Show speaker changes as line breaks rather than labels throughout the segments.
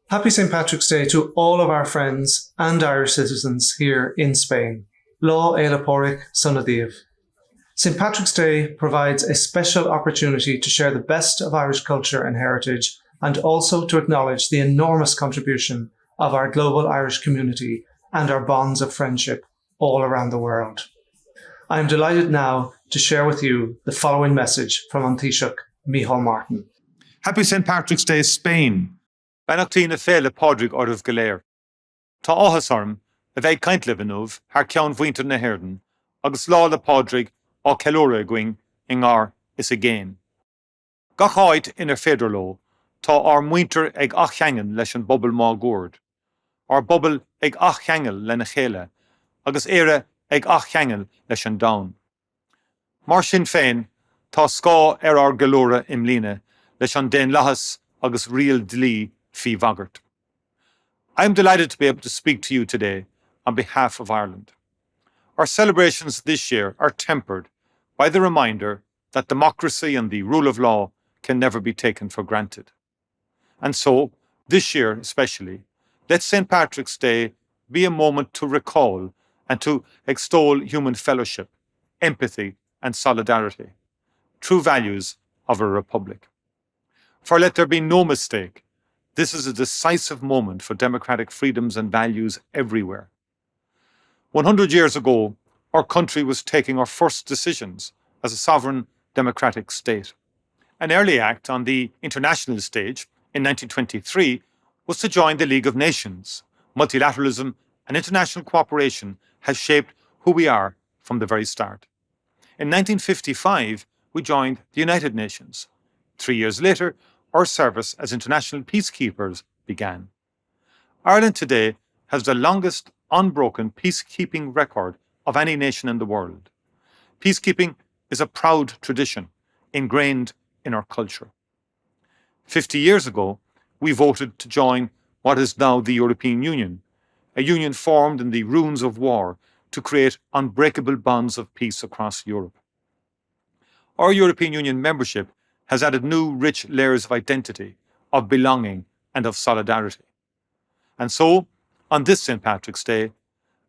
Happy St. Patrick's Day to all of our friends and Irish citizens here in Spain. Lá Éile Pádraig Sunadíobh. St. Patrick's Day provides a special opportunity to share the best of Irish culture and heritage, and also to acknowledge the enormous contribution of our global Irish community and our bonds of friendship all around the world. I am delighted now to share with you the following message from An Taoiseach Micheál Martin.
Happy St. Patrick's Day, Spain. Benachtaí na fáilte Pádraig ormh go léir. Tá áthas orm a bheith caint lebanúh thar ceann mhuintir na hÉirden, agus lá le Pádraig á ceiliúradh going I ngár is a géin. Gach áit inar féidir ló, tá ár muintir ag achcheangan leis an bobal má gúrd. Ár bobal ag achcheangal le na chéile, agus éire ag achcheangal leis an domhan. Mar sin féin, tá scá ár geiliúradh imlíne leis an déan leathas agus rial dlí fí bhagart. I am delighted to be able to speak to you today on behalf of Ireland. Our celebrations this year are tempered by the reminder that democracy and the rule of law can never be taken for granted. And so, this year especially, let St. Patrick's Day be a moment to recall and to extol human fellowship, empathy and solidarity, true values of a republic. For let there be no mistake, this is a decisive moment for democratic freedoms and values everywhere. 100 years ago, our country was taking our first decisions as a sovereign democratic state. An early act on the international stage in 1923 was to join the League of Nations. Multilateralism and international cooperation has shaped who we are from the very start. In 1955, we joined the United Nations. 3 years later, our service as international peacekeepers began. Ireland today has the longest unbroken peacekeeping record of any nation in the world. Peacekeeping is a proud tradition ingrained in our culture. 50 years ago, we voted to join what is now the European Union, a union formed in the ruins of war to create unbreakable bonds of peace across Europe. Our European Union membership has added new rich layers of identity, of belonging and of solidarity. And so, on this St. Patrick's Day,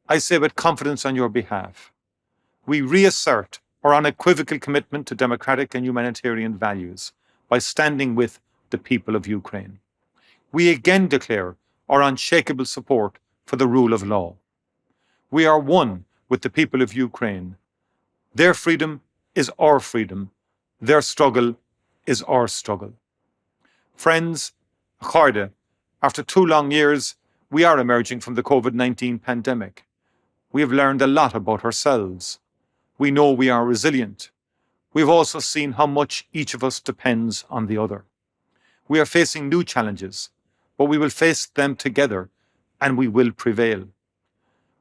I say with confidence on your behalf, we reassert our unequivocal commitment to democratic and humanitarian values by standing with the people of Ukraine. We again declare our unshakable support for the rule of law. We are one with the people of Ukraine. Their freedom is our freedom. Their struggle is our struggle. Friends, Cháirde, after 2 long years, we are emerging from the COVID-19 pandemic. We have learned a lot about ourselves. We know we are resilient. We've also seen how much each of us depends on the other. We are facing new challenges, but we will face them together and we will prevail.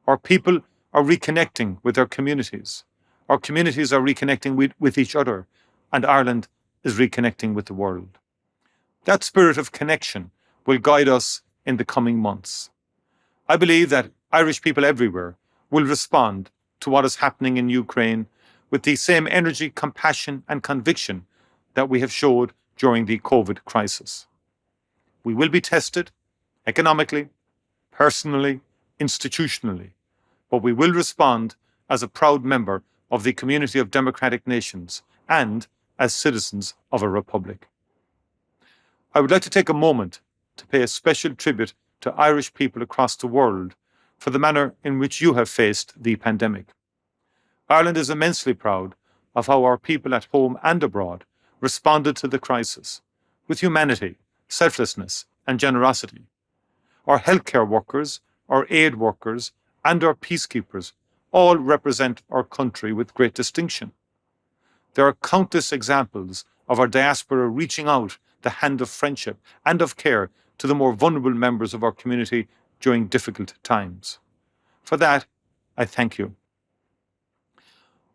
Our people are reconnecting with their communities. Our communities are reconnecting with each other, and Ireland is reconnecting with the world. That spirit of connection will guide us in the coming months. I believe that Irish people everywhere will respond to what is happening in Ukraine with the same energy, compassion and conviction that we have showed during the COVID crisis. We will be tested economically, personally, institutionally, but we will respond as a proud member of the community of democratic nations and as citizens of a republic. I would like to take a moment to pay a special tribute to Irish people across the world for the manner in which you have faced the pandemic. Ireland is immensely proud of how our people at home and abroad responded to the crisis with humanity, selflessness and generosity. Our healthcare workers, our aid workers and our peacekeepers all represent our country with great distinction. There are countless examples of our diaspora reaching out the hand of friendship and of care to the more vulnerable members of our community during difficult times. For that, I thank you.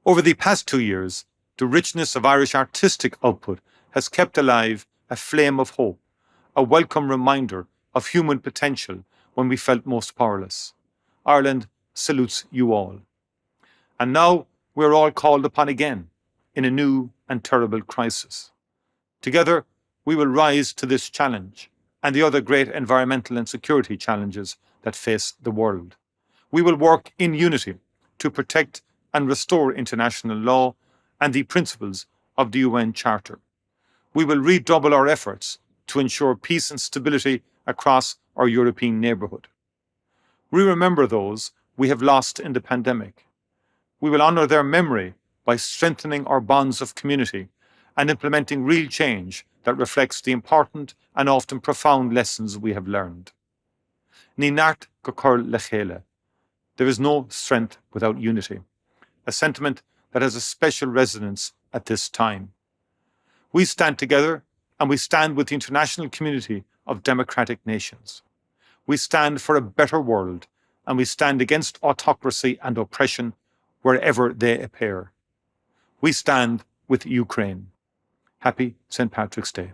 Over the past 2 years, the richness of Irish artistic output has kept alive a flame of hope, a welcome reminder of human potential when we felt most powerless. Ireland salutes you all. And now we're all called upon again in a new and terrible crisis. Together, we will rise to this challenge and the other great environmental and security challenges that face the world. We will work in unity to protect and restore international law and the principles of the UN Charter. We will redouble our efforts to ensure peace and stability across our European neighbourhood. We remember those we have lost in the pandemic. We will honour their memory by strengthening our bonds of community and implementing real change that reflects the important and often profound lessons we have learned. Ní neart go cur le chéile. There is no strength without unity, a sentiment that has a special resonance at this time. We stand together and we stand with the international community of democratic nations. We stand for a better world and we stand against autocracy and oppression wherever they appear. We stand with Ukraine. Happy St. Patrick's Day.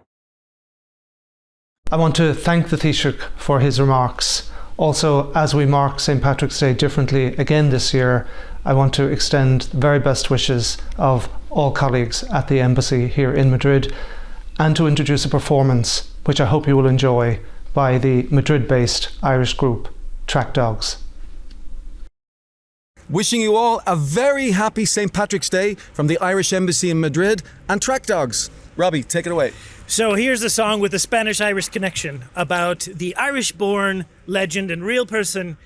I want to thank the Taoiseach for his remarks. Also, as we mark St. Patrick's Day differently again this year, I want to extend the very best wishes of all colleagues at the Embassy here in Madrid, and to introduce a performance which I hope you will enjoy by the Madrid-based Irish group Track Dogs.
Wishing you all a very happy St. Patrick's Day from the Irish Embassy in Madrid and Track Dogs. Robbie, take it away.
So here's a song with a Spanish-Irish connection about the Irish-born legend and real person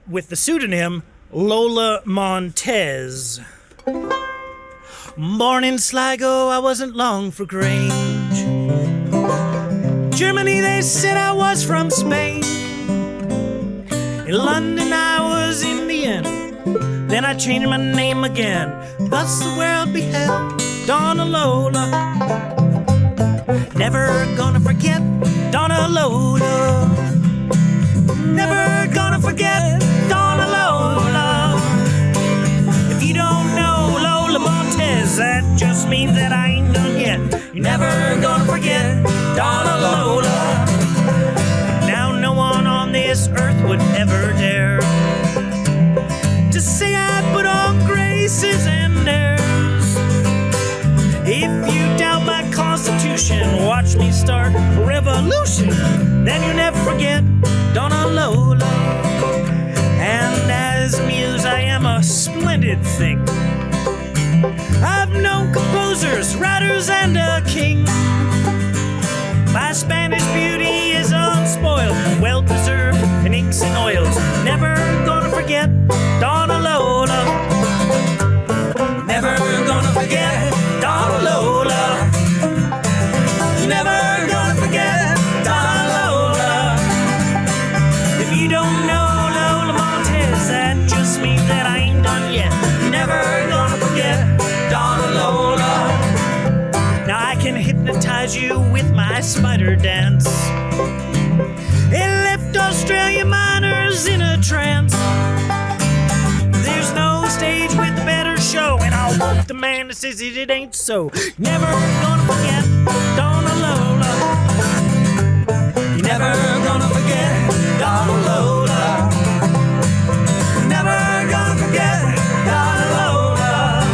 with the pseudonym Lola Montez. Born in Sligo, I wasn't long for Grange. Germany, they said I was from Spain. In London, I was Indian. Then I changed my name again. Thus the world beheld Donna Lola. Never gonna forget Donna Lola. Never gonna forget Donna Lola. If you don't know Lola Montez, that just means that I ain't done yet. You're never gonna forget Donna Lola. Now no one on this earth would ever dare to say I put on graces and airs. If you doubt my constitution, watch me start a revolution. Then you never forget Donna Lola. And as muse, I am a splendid thing. I've known composers, writers, and a king. My Spanish beauty is unspoiled, well preserved in inks and oils. Never gonna forget Donna Lola. Never gonna forget Donna Lola. Never gonna forget Donna Lola. If you don't know Lola Montez, that just means that I ain't done yet. Never gonna forget Donna Lola. Now I can hypnotize you with my spider dance. It left Australia miners in a trance. There's no stage with a better show, and I'll whoop the man that says it ain't so. Never gonna forget Donna Lola. You're never gonna forget Donna Lola. Never gonna forget Donna Lola.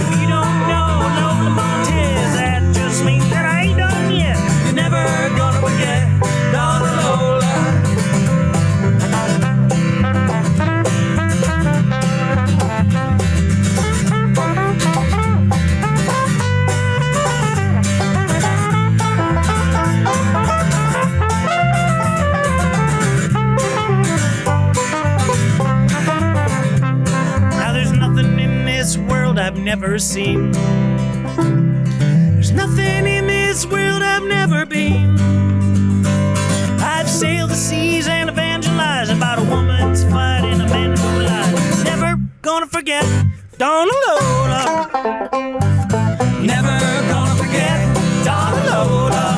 If you don't know Lola Montez, that just means that I ain't done yet. You're never gonna forget Donna Lola. Now there's nothing in this world I've never seen. There's nothing in this world I've never been. I've sailed the seas and evangelized about a woman's fight and a man who lies. Never gonna forget Donna Lola. Never gonna forget Donna Lola.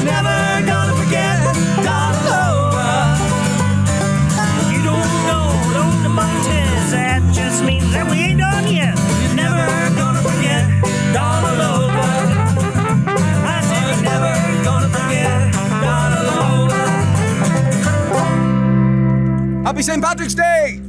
Never gonna forget Donna Lola. You don't know Lola Montez, that just means that we ain't done yet. You're never gonna forget Donna Lola. I said you're never gonna forget Donna Lola.
Happy St. Patrick's Day!